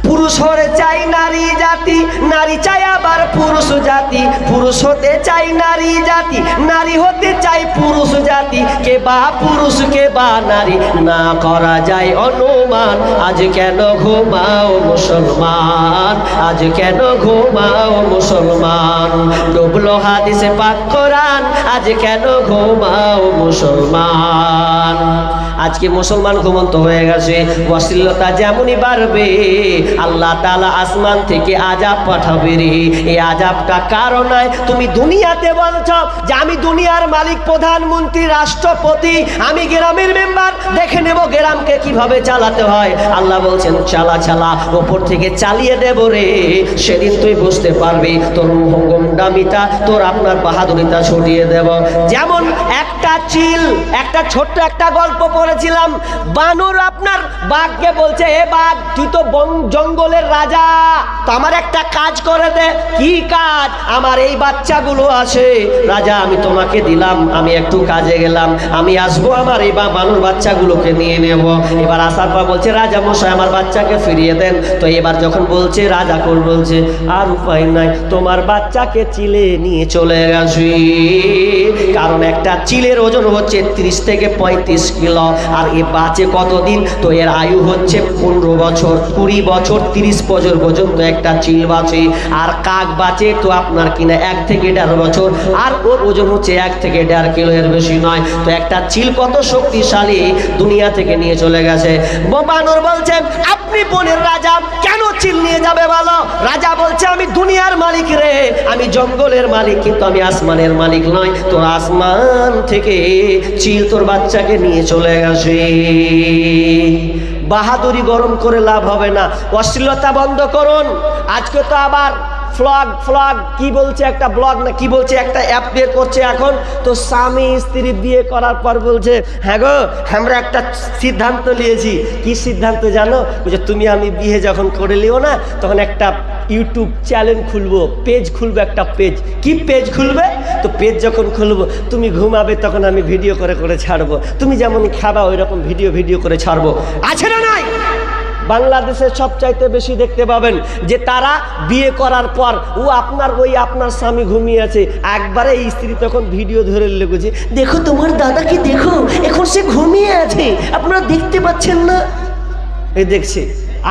পুরুষ হতে চাই নারী জাতি, নারী চাই আবার পুরুষ জাতি, পুরুষ হতে চাই নারী জাতি, নারী হতে চাই পুরুষ জাতি, কে বা পুরুষ কে বা নারী না করা যায় অনুমান। আজ কেন ঘুমাও মুসলমান, আজ কেন ঘুমাও মুসলমান, ডুবলো হাদিসে পাক কোরআন, আজ কেন ঘুমাও মুসলমান। আজকে মুসলমান ঘুমন্ত হয়ে গেছে। অশ্লীলতা যেমনই বাড়বে আল্লাহ তাআলা আসমান থেকে আযাব পাঠাবে রে। এই আযাবটা কারো নাই, নয়, তুমি দুনিয়াতে বলছো যে আমি দুনিয়ার মালিক, প্রধানমন্ত্রী, রাষ্ট্রপতি, আমি গ্রামের মেম্বার, দেখে নেব গ্রামকে কিভাবে চালাতে হয়। আল্লাহ বলছেন চালা চালা, ওপর থেকে চালিয়ে দেব রে, সেদিন তুই বুঝতে পারবি তোর গুন্ডামিটা, তোর আপনার বাহাদুরিটা ছুটিয়ে দেব। যেমন একটা চিল, একটা ছোট্ট একটা গল্প পড়েছিলাম, বানর আপনার বাঘকে বলছে, হে বাঘ তুই তো জঙ্গলের রাজা, তো আমার একটা কাজ করে দে। কি কাজ? আমার এই বাচ্চাগুলো আছে রাজা, আমি তোমাকে দিলাম, আমি একটু কাজে গেলাম, আমি আসবো, আমার এই বানর বাচ্চাগুলোকে নিয়ে নেব। এবার আসার পর বলছে রাজা মশাই আমার বাচ্চাকে ফিরিয়ে দেন। তো এবার যখন বলছে রাজা কোল বলছে আর উপায় নাই, তোমার বাচ্চাকে চিলে নিয়ে চলে গেছি, কারণ একটা চিলের ওজন হচ্ছে 30 থেকে 35 কিলো, আর এ বাঁচে কতদিন? তো এর আয়ু হচ্ছে 15 বছর, 20 বছর, 30 বছর পর্যন্ত একটা চিল বাঁচে। আর কাক বাঁচে তো আপনার কিনা 1 থেকে 1.5 বছর, আর ওর ওজন হচ্ছে 1 থেকে 1.5 কিলো, এর বেশি নয়। তো একটা চিল কত শক্তিশালী, দুনিয়া থেকে নিয়ে চলে গেছে। বানর বলছে আপনি বনের রাজা, কেন চিল নিয়ে যাবে বলো? রাজা বলছে আমি দুনিয়ার মালিক রে, আমি জঙ্গলের মালিক, কিন্তু আমি আসমানের মালিক নয়। তোর আসমান থেকে চিল তোর বাচ্চাকে নিয়ে চলে গেছে। বাহাদুরি গরম করে লাভ হবে না, অশ্লীলতা বন্ধ করুন। আজকে তো আবার ফ্লগ কি বলছে, একটা ব্লগ না কি বলছে, একটা অ্যাপ বের করছে এখন। তো স্বামী স্ত্রী বিয়ে করার পর বলছে হ্যাঁ গো আমরা একটা সিদ্ধান্ত নিয়েছি। কি সিদ্ধান্ত জানো? বলছে তুমি আমি বিয়ে যখন করে নিও না, তখন একটা ইউটিউব চ্যানেল খুলবো, পেজ খুলবো, একটা পেজ। কি পেজ খুলবে? তো পেজ যখন খুলবো, তুমি ঘুমাবে তখন আমি ভিডিও করে করে ছাড়বো, তুমি যেমন খাবা ওই রকম ভিডিও করে ছাড়বো। আছে না নাই? বাংলাদেশে সবচাইতে বেশি দেখতে পাবেন যে তারা বিয়ে করার পর আপনার স্বামী ঘুমিয়ে আছে, একবারে এই স্ত্রী তখন ভিডিও ধরে লেগেছে, দেখো তোমার দাদাকে দেখো, এখন সে ঘুমিয়ে আছে, আপনারা দেখতে পাচ্ছেন না? এই দেখছে।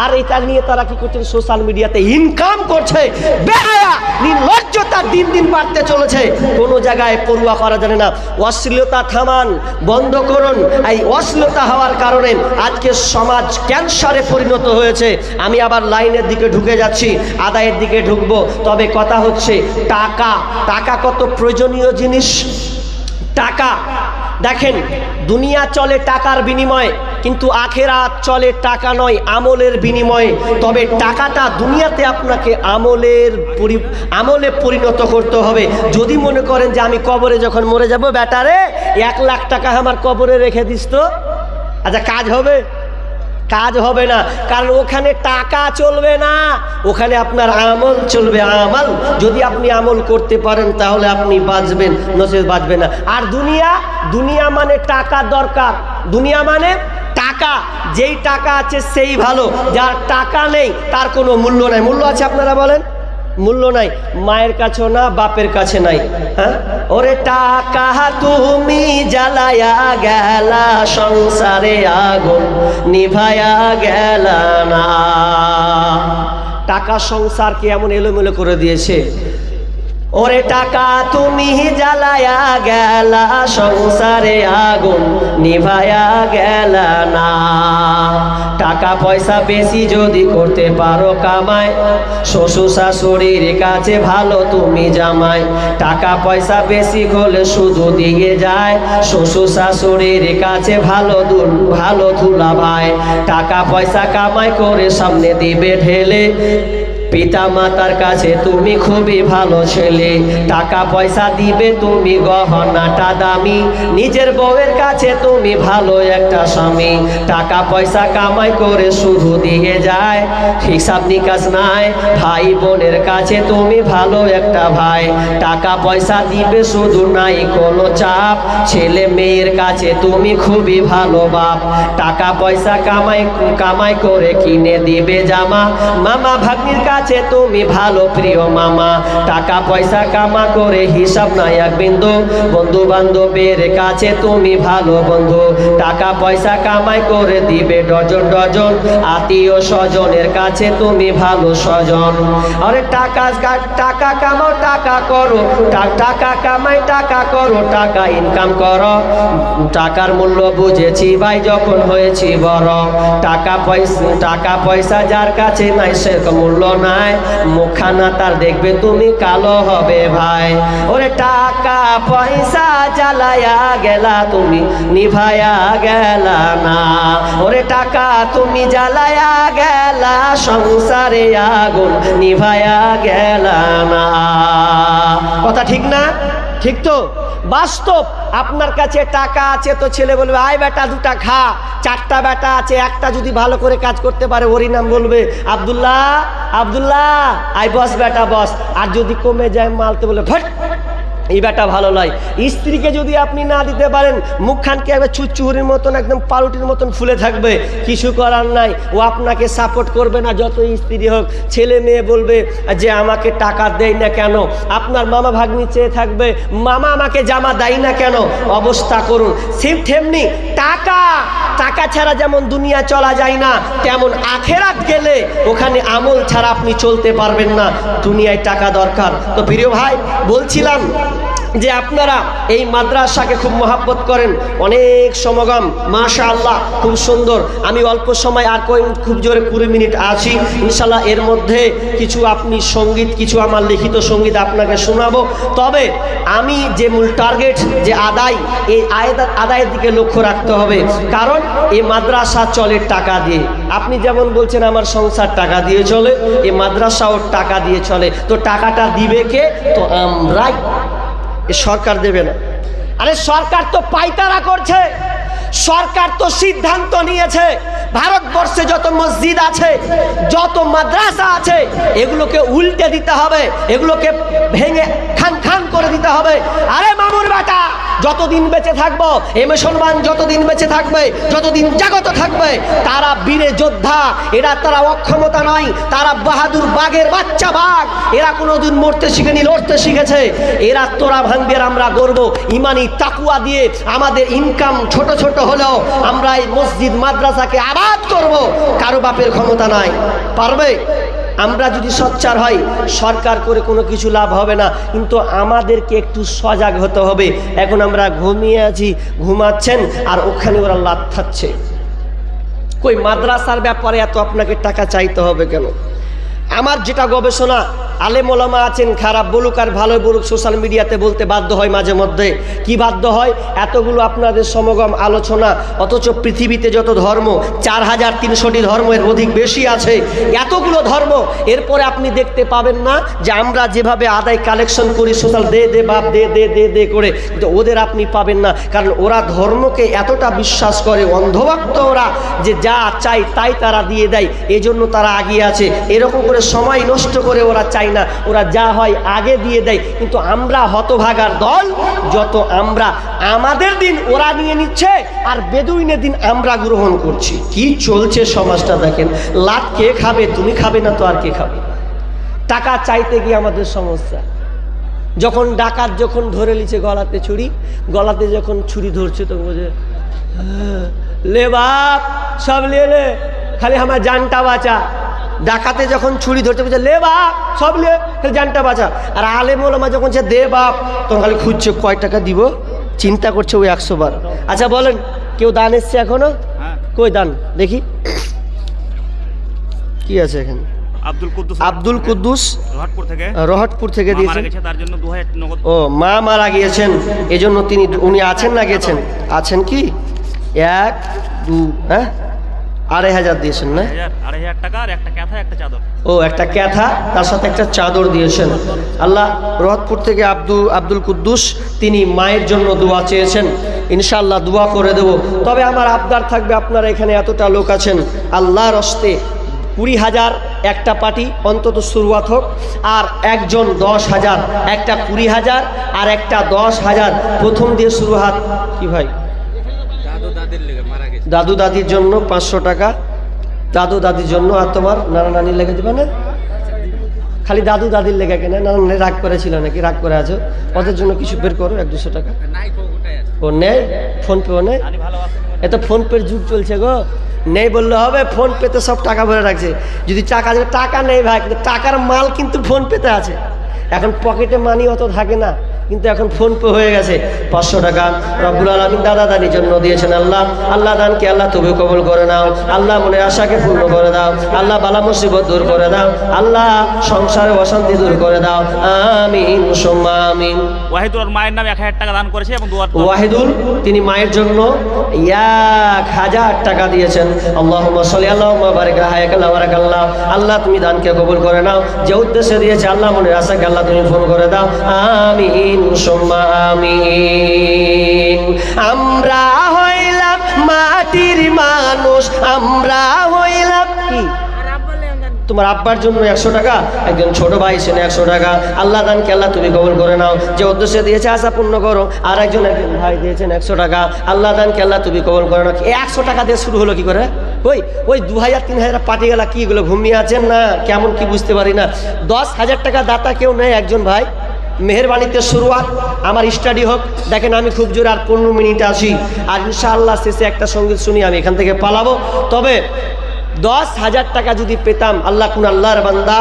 আর এটা নিয়ে তারা কি করছেন? সোশ্যাল মিডিয়াতে ইনকাম করছে। বেহায়া নির্লজ্জতা দিন দিন বাড়তে চলেছে, কোনো জায়গায় পড়ুয়া করা জানে না। অশ্লীলতা থামান, বন্ধ করুন। এই অশ্লীলতা হওয়ার কারণে আজকে সমাজ ক্যান্সারে পরিণত হয়েছে। আমি আবার লাইনের দিকে ঢুকে যাচ্ছি, আদায়ের দিকে ঢুকবো। তবে কথা হচ্ছে টাকা কত প্রয়োজনীয় জিনিস। টাকা দেখেন, দুনিয়া চলে টাকার বিনিময়ে, কিন্তু আখেরাত চলে টাকা নয় আমলের বিনিময়ে। তবে টাকাটা দুনিয়াতে আপনাকে আমলে পরিণত করতে হবে। যদি মনে করেন যে আমি কবরে যখন মরে যাব, বেটারে 1 লাখ টাকা আমার কবরে রেখে দিস তো, আচ্ছা কাজ হবে? কাজ হবে না, কারণ ওখানে টাকা চলবে না, ওখানে আপনার আমল চলবে। আমল যদি আপনি আমল করতে পারেন তাহলে আপনি বাঁচবেন, নচেত বাঁচবে না। আর দুনিয়া মানে টাকা দরকার, দুনিয়া মানে টাকা। যেই টাকা আছে সেই ভালো, যার টাকা নেই তার কোনো মূল্য নাই। মূল্য আছে আপনারা বলেন? মূল্য নাই, মায়ের কাছেও না, বাপের কাছে নাই। হ্যাঁ, ওরে টাকা তুমি জ্বালায়া গেলা, সংসারে আগুন নিভায়া গেলা না। টাকা সংসারকে এমন এলোমেলো করে দিয়েছে। ওরে টাকা তুমি জ্বালায়া গেলা, সংসারে আগুন নিভায়া গেলা না। টাকা পয়সা বেশি যদি করতে পারো কামায়, শ্বশুর শাশুড়ির কাছে ভালো তুমি জামাই। টাকা পয়সা বেশি হলে শুধু দিয়ে যায়, শ্বশুর শাশুড়ির কাছে ভালো ধুলা ভাই। টাকা পয়সা কামাই করে সামনে দিবে ঢেলে, পিতা মাতার কাছে তুমি খুবই ভালো ছেলে। টাকা পয়সা দিবে তুমি গহনাটা দামি, নিজের বউয়ের কাছে তুমি ভালো একটা স্বামী। টাকা পয়সা কামাই করে শুধু দিয়ে যায়, হিসাব নিকাশ নাই। ভাই বোনের কাছে তুমি ভালো একটা ভাই। টাকা পয়সা দিবে শুধু, নাই কোনো চাপ, ছেলে মেয়ের কাছে তুমি খুবই ভালো বাপ। টাকা পয়সা কামাই করে কিনে দিবে জামা, মামা ভাগ্নির কাছে তুমি ভালো প্রিয় মামা। টাকা পয়সা কামা করে হিসাব নাই এক বিন্দু, বন্ধু বান্ধবের কাছে তুমি ভালো বন্ধু। টাকা পয়সা কামাই করে দিবে ডজন ডজন, আত্মীয় স্বজনের কাছে তুমি ভালো স্বজন। আরে টাকা কামাও, টাকা করো, টাকা কামাই, টাকা করো, টাকা ইনকাম করো। টাকার মূল্য বুঝেছি ভাই যখন হয়েছি বড়। টাকা পয়সা যার কাছে নাই সে মূল্য নাই। সময় মুখখানা তার দেখবে তুমি কালো হবে ভাই। ওরে টাকা পয়সা জ্বালায়া গেলা তুমি নিভায়া গেলা না, ওরে টাকা তুমি জ্বালায়া গেলা সংসারে আগুন নিভায়া গেলা না। কথা ঠিক না? ঠিক তো? বাস্তব। আপনার কাছে টাকা আছে তো ছেলে বলবে আয় বেটা দুটা খা, চারটা বেটা আছে একটা যদি ভালো করে কাজ করতে পারে ওরই নাম বলবে আব্দুল্লাহ, আব্দুল্লাহ আয় বস বেটা বস। আর যদি কমে যায় মালতে বলে ফট এই বেটা ভালো নয়। স্ত্রীকে যদি আপনি না দিতে পারেন মুখখানকে একবার চুচুহরির মতন একদম পাউরুটির মতন ফুলে থাকবে, কিছু করার নাই, ও আপনাকে সাপোর্ট করবে না যত স্ত্রী হোক। ছেলে মেয়ে বলবে যে আমাকে টাকা দেয় না কেন, আপনার মামা ভাগ্নি চেয়ে থাকবে মামা আমাকে জামা দেয় না কেন। অবস্থা করুন ঠিক তেমনি টাকা, টাকা ছাড়া যেমন দুনিয়া চলা যায় না, তেমন আখেরাত গেলে ওখানে আমল ছাড়া আপনি চলতে পারবেন না। দুনিয়ায় টাকা দরকার। তো প্রিয় ভাই বলছিলাম যে আপনারা এই মাদ্রাসাকে খুব মহাব্বত করেন, অনেক সমাগম মাশাআল্লাহ খুব সুন্দর। আমি অল্প সময় আর খুব জোরে 20 মিনিট আছি ইনশাল্লাহ, এর মধ্যে কিছু আপনি সঙ্গীত, কিছু আমার লিখিত সঙ্গীত আপনাকে শোনাবো। তবে আমি যে মূল টার্গেট যে আদায়, এই আদায়ের দিকে লক্ষ্য রাখতে হবে, কারণ এই মাদ্রাসা চলে টাকা দিয়ে। আপনি যেমন বলছেন আমার সংসার টাকা দিয়ে চলে, এই মাদ্রাসাও টাকা দিয়ে চলে। তো টাকাটা দিবে কে? তো আমরাই, সরকার দেবে না। আরে সরকার তো পায়তারা করছে, সরকার তো সিদ্ধান্ত নিয়েছে ভারতবর্ষে যত মসজিদ আছে, যত মাদ্রাসা আছে, এগুলোকে উল্টে দিতে হবে, এগুলোকে ভেঙে খান খান করে দিতে হবে। আরে মামুর বেটা যতদিন বেঁচে থাকবো, এ মুসলমান যতদিন বেঁচে থাকবে, যতদিন জাগত থাকবে, তারা বীরে যোদ্ধা, এরা তারা অক্ষমতা নয়, তারা বাহাদুর বাঘের বাচ্চা বাঘ। এরা কোনোদিন মরতে শিখেনি, লড়তে শিখেছে। এরা তোরা ভাঙবে আর আমরা গড়বো। ইমানি তাকুয়া দিয়ে আমাদের ইনকাম ছোট ছোট হলেও আমরা এই মসজিদ মাদ্রাসাকে আবাদ করব। কারো বাপের ক্ষমতা নাই, পারবে? আমরা যদি সোচ্চার হই, সরকার করে কোনো কিছু লাভ হবে না, কিন্তু আমাদেরকে একটু সজাগ হতে হবে। এখন আমরা ঘুমিয়ে আছি, ঘুমাচ্ছেন, আর ওখানে ওরা লাথ খাচ্ছে। কই মাদ্রাসার ব্যাপারে এত আপনাকে টাকা চাইতে হবে কেন? আমার যেটা গবেষণা, আলেম ওলামা আছেন, খারাপ বলুক আর ভালো বলুক, সোশ্যাল মিডিয়াতে বলতে বাধ্য হয় মাঝে মধ্যে। কি বাধ্য হয়? এতগুলো আপনাদের সমাগম আলোচনা, অথচ পৃথিবীতে যত ধর্ম 4300টি ধর্মের অধিক বেশি আছে, এতগুলো ধর্ম, এরপরে আপনি দেখতে পাবেন না যে আমরা যেভাবে আদায় কালেকশন করি সোশ্যাল দে দে বাপ দে দে দে দে করে, কিন্তু ওদের আপনি পাবেন না। কারণ ওরা ধর্মকে এতটা বিশ্বাস করে, অন্ধভক্ত ওরা, যে যা চাই তাই তারা দিয়ে দেয়, এজন্য তারা আগিয়ে আছে। এরকম করে সময় নষ্ট করে ওরা চায় না, ওরা যা হয় আগে দিয়ে দেয়। কিন্তু আমরা হতভাগার দল, যত আমরা আমাদের দিন ওরা নিয়ে নিচ্ছে আর বেদুইনের দিন আমরা গ্রহণ করছি। কি চলছে সমাজটা দেখেন। লাত কে খাবে? তুমি খাবে না তো আর কে খাবে? টাকা চাইতে গিয়ে আমাদের সমস্যা। যখন ডাকাত যখন ধরে নিচ্ছে গলাতে ছুরি, গলাতে যখন ছুরি ধরছে তো বোঝে লে বাপ সব লে লে, খালি আমার জানটা বাঁচা। ডাকাতে যখন ছুরি ধরতে বলছে লে বাপ সব লে, খালি জানটা বাঁচা। আর আলেম ওলামা যখন সে দে বাপ, তখন খালি খুঁজছে কয় টাকা দিব, চিন্তা করছে ওই 100 বার। আচ্ছা বলেন, কেউ দান এসছে এখনো? কই দান দেখি, কি আছে এখানে? আব্দুল কুদ্দুস রহটপুর থেকে দিয়েছেন। ও মা মারা গিয়েছেন, এজন্য উনি আছেন না গেছেন? আছেন কি? 1 2 হ্যাঁ 2500 দিয়েছেন না? 2500 টাকা আর একটা ক্যাথা একটা চাদর। ও একটা ক্যাথা তার সাথে একটা চাদর দিয়েছেন। আল্লাহ রহতপুর থেকে আব্দুল কুদ্দুস, তিনি মায়ের জন্য দোয়া চেয়েছেন, ইনশাআল্লাহ দোয়া করে দেব। তবে আমার আবদার থাকবে, আপনারা এখানে এতটা লোক আছেন, আল্লাহর হস্তে 20,000 একটা পার্টি অন্তত শুরুয়াত হোক, আর একজন 10,000, একটা 20,000 আর একটা 10,000 প্রথম দিয়ে শুরুয়াত। কি ভাই? দাদু দাদির জন্য 500 টাকা, দাদু দাদির জন্য। আর তোমার নানা নানির লেগে দেবে না? খালি দাদু দাদির লেগে কেন? নানা নানি রাগ করেছিল নাকি? রাগ করে আছো, ওদের জন্য কিছু বের করো, 100-200 টাকা। ও নেই? ফোন পেও নেই? এত ফোন পের যুগ চলছে গো, নেই বললে হবে। ফোন পেতে সব টাকা ভরে রাখছে। যদি টাকা নেই ভাই, কিন্তু টাকার মাল কিন্তু ফোন পেতে আছে। এখন পকেটে মানি অত থাকে না, কিন্তু এখন ফোন পে হয়ে গেছে। 500 টাকা রব্বুল আলামিন দাদা দাদির জন্য দিয়েছেন। আল্লাহ আল্লাহ দানকে আল্লাহ তুমি কবুল করে নাও। আল্লাহ মনের আশাকে পূর্ণ করে দাও। আল্লাহ বালা মুসিবত দূর করে দাও। আল্লাহ সংসারে অশান্তি দূর করে দাও। আমিন সুম্মা আমিন। ওয়াহিদুল ওর মায়ের নামে 1000 টাকা দান করেছে এবং ওয়াহিদুল তিনি মায়ের জন্য 1000 টাকা দিয়েছেন। আল্লাহুম্মা সাল্লি আল্লাহুম্মা বারিক হায়াকাল্লাহ বারাকাল্লাহ। আল্লাহ তুমি দানকে কবুল করে নাও। যে উদ্দেশ্যে দিয়েছে আল্লাহ মনের আশাকে আল্লাহ তুমি পূরণ করে দাও। আমিন সুম্মা আমিন। আমরা হইলাম মাটির মানুষ, আমরা হইলাম কি? তোমার আব্বার জন্য 100 টাকা, একজন ছোট ভাই সেনে 100 টাকা। আল্লাহ দানকে আল্লাহ তুমি কবুল করে নাও। যে উদ্দেশ্যে দিয়েছে আশা পূর্ণ করো। আর একজন ভাই দিয়েছেন 100 টাকা। আল্লাহ দানকে আল্লাহ তুমি কবুল করে নাও। 100 টাকা দিয়ে শুরু হলো কি করে? ওই 2000-3000 পাটি গেলা কি এগুলো ঘুমিয়ে আছেন না কেমন কি বুঝতে পারি না। 10,000 টাকা দাতা কেউ নেই। একজন ভাই মেহেরবানিতে শুরুয়াত, আমার স্টাডি হোক। দেখেন আমি খুব জোর আর 15 মিনিট আসি, আর ইনশাআল্লাহ শেষে একটা সঙ্গীত শুনি আমি এখান থেকে পালাবো। তবে 10,000 টাকা যদি পেতাম, আল্লাহ কোন আল্লাহর বান্দা,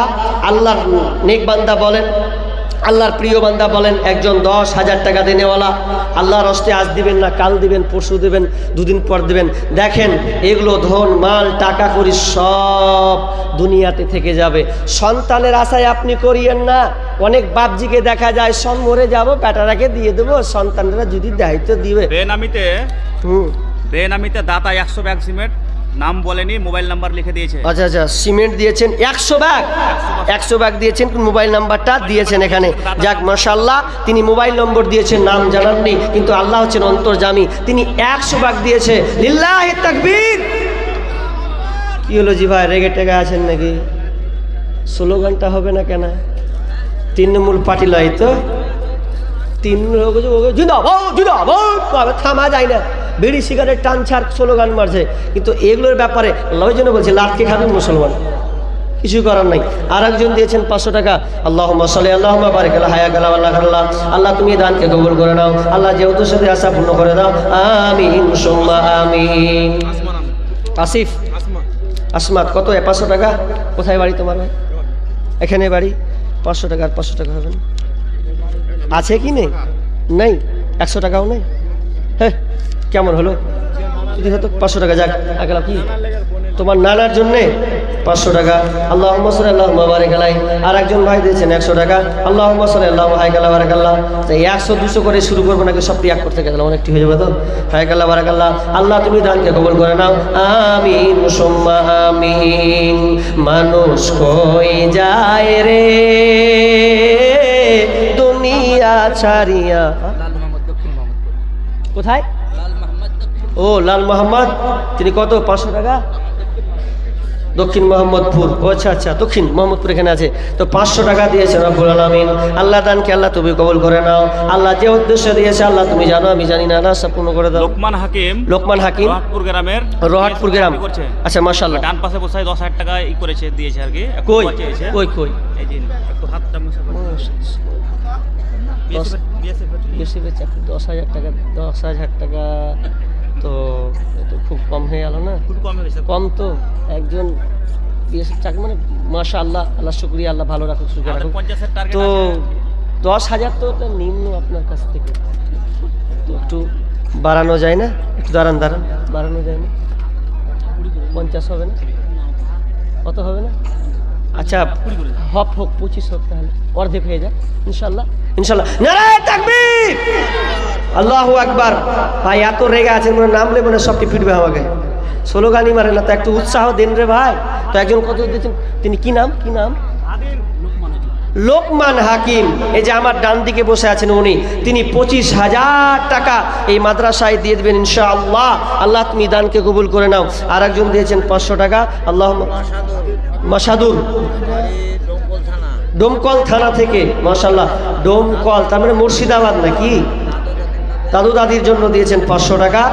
আল্লাহর নেক বান্দা বলেন, আল্লাহর প্রিয় বান্দা বলেন, একজন 10,000 টাকা দেনেওয়ালা আল্লাহর হস্তে আজ দিবেন না কাল দিবেন, পরশু দিবেন, দুদিন পর দিবেন। দেখেন এগুলো ধন মাল টাকা করি সব দুনিয়াতে থেকে যাবে। সন্তানের আশায় আপনি করিয়েন না। অনেক বাপজিকে দেখা যায় সব মরে যাবো, বেটারাকে দিয়ে দেবো, সন্তানরা যদি দায়িত্ব দিবে। বেনামিতে দাতা 100 ব্যাগ সিমেন্ট, নাম বলেনি, মোবাইল নাম্বার লিখে দিয়েছে। আচ্ছা আচ্ছা, সিমেন্ট দিয়েছেন 100 ব্যাগ দিয়েছেন, মোবাইল নাম্বারটা দিয়েছেন এখানে। যাক মাশাআল্লাহ, তিনি মোবাইল নম্বর দিয়েছেন, নাম জানাননি, কিন্তু আল্লাহ হচ্ছেন অন্তর্যামী। তিনি 100 ব্যাগ দিয়েছে। লিল্লাহি তাকবীর। কি হলো জি ভাই, রেগে টেগে আছেন নাকি? স্লোগানটা হবে না কেন? তৃণমূল পার্টি লয় তো, থামা যায় না। বিড়ি সিগারেট টান ছাড় স্লোগান মারছে, কিন্তু এগুলোর ব্যাপারে আল্লাহর জন্য বলছে লাটকে খাবে মুসলমান, কিছু করার নাই। আর একজন দিয়েছেন 500 টাকা। আল্লাহুম্মা সাল্লি আল্লাহুম্মা বারিক আলা হায়াকাল্লাহ বারাকাল্লাহ। আল্লাহ তুমি দানকে কবুল করে নাও। আল্লাহ যে উদ্দেশ্যে আশা পূর্ণ করে দাও। আমিন সুম্মা আমিন। আসিফ আসমাত কত? 500 টাকা। কোথায় বাড়ি তোমার ভাই? এখানে বাড়ি। 500 টাকা আর 500 টাকা হবে না? আছে কি নেই? নেই। 100 টাকাও নেই। হ্যাঁ, কেমন হলো যদি হতো 500 টাকা। যাক আগলা কি তোমার নানার জন্যে 500 টাকা। আল্লাহুম্মা সাল্লি আল্লাহুম্মা বারিক আলাইহি। আর একজন ভাই দিয়েছেন 100 টাকা। আল্লাহুম্মা সাল্লি আল্লাহুম্মা হায়াকাল্লাহ বারাকাল্লাহ। 100-200 করে শুরু করবো নাকি সব ত্যাগ করতে গেলাম, অনেকটি হয়ে যাবে তো। হায়াকাল্লাহ বারাকাল্লাহ। আল্লাহ তুমি দানকে কবুল করে নাও। আমিন সুম্মা আমিন। মানুষ কই যায় রে দুনিয়া ছাড়িয়া। কোথায়? ও লাল মোহাম্মদ, তিনি কত? 500 টাকা। দক্ষিণ মোহাম্মদপুর। ও আচ্ছা আচ্ছা, দক্ষিণ মোহাম্মদপুর এখানে আছে। তো 500 টাকা দিয়েছেন রব্বুল আলামিন। আল্লাহ দানকে আল্লাহ তুমি কবুল করে নাও। আল্লাহ যে উদ্দেশ্যে দিয়েছে আল্লাহ তুমি জানো, আমি জানি না, না সব পূর্ণ করে দাও। লোকমান হাকিম রহাটপুর গ্রামের, রহাটপুর গ্রাম। আচ্ছা মাশাআল্লাহ। ডান পাশে বসায় 10,000 টাকা ই করেছে, দিয়েছে আর কি। কই কই এই দিন একটু হাতটা মুছে করে 10,000 টাকা। 10,000 টাকা তো খুব কম হয়ে গেল না? খুব কম হয়েছে। কম তো। একজন বিএসএফ চাকরি মানে মাশাআল্লাহ, আল্লাহ শুকরিয়া, আল্লাহ ভালো রাখুক, সুখে রাখুক। তো 10,000 তো নিম্ন আপনার কাছ থেকে, তো একটু বাড়ানো যায় না? একটু দাঁড়ান বাড়ানো যায় না? 50 হবে না? কত হবে না? আচ্ছা হোক 25 হোক, তাহলে অর্ধেক হয়ে যায় ইনশাল্লাহ। নারায়ে তাকবীর, আল্লাহু আকবার। ভাই এত রেগে আছেন, মনে নাম নেবে না, সবটি ফিরবে আমাকে। স্লোগানই মারে না তো, একটু উৎসাহ দেন রে ভাই। তো একজন কত দিয়েছেন? তিনি কি নাম? লোকমান হাকিম। এই যে আমার ডান দিকে বসে আছেন উনি, তিনি 25,000 টাকা এই মাদ্রাসায় দিয়ে দেবেন ইনশাআল্লাহ। আল্লাহ তুমি দানকে কবুল করে নাও। আর একজন দিয়েছেন 500 টাকা। আল্লাহ মাসাদুর, ডোমকল থানা থেকে। মাশাআল্লাহ, ডোমকল তার মানে মুর্শিদাবাদ নাকি? দাদু দাদির জন্য দিয়েছেন 500 টাকা।